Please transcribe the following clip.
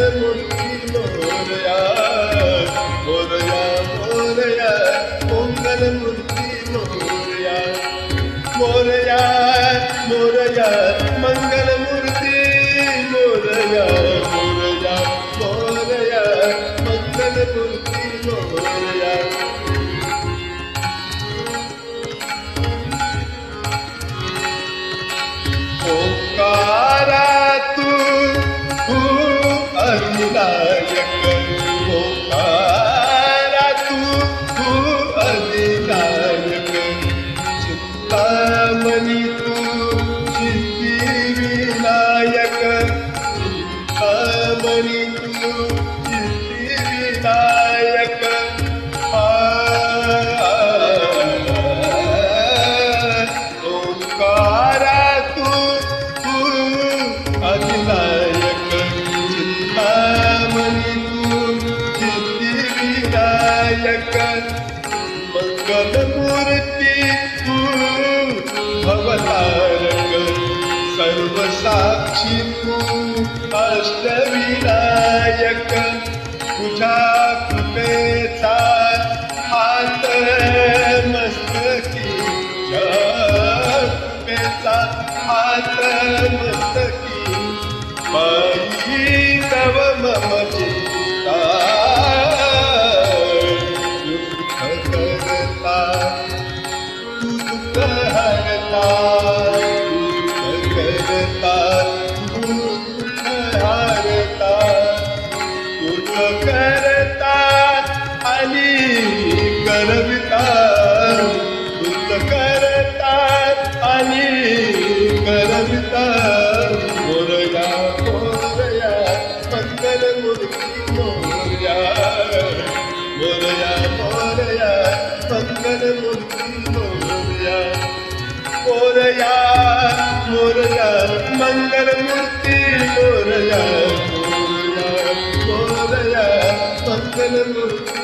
मंगलमूर्ती मोरया मोरया मोरया मंगलमूर्ती मोरया मोरया मोरया मंगलमूर्ती मोरया मोरया मोरया मंगलमूर्ती मोरया ओंकारा तू अधिनायक ओंकारा तू अधिनायक चिंतामणी तू सिद्धिविनायक चिंतामणी तू सिद्धिविनायक ओंकारा तू अधिनायक चिंतामणी तू सिद्धिविनायक मंगलमूर्ती तू भवतारक सर्वसाक्षी तू अष्टविनायक तुझ्या कृपेचा हात मस्तकी कृपेचा हात मस्तकी पायी तव मम चिंता दुःख करता दुःख हरता दुःख करता दुःख हरता दुःख करता आणि करविता दुःख करता आणि करविता मोरया मोरया मंगलमूर्ती मोरया मोरया मोरया मंगलमूर्ती मोरया मोरया मोरया मंगलमूर्ती मोरया मोरया मोरया मंगलमूर्ती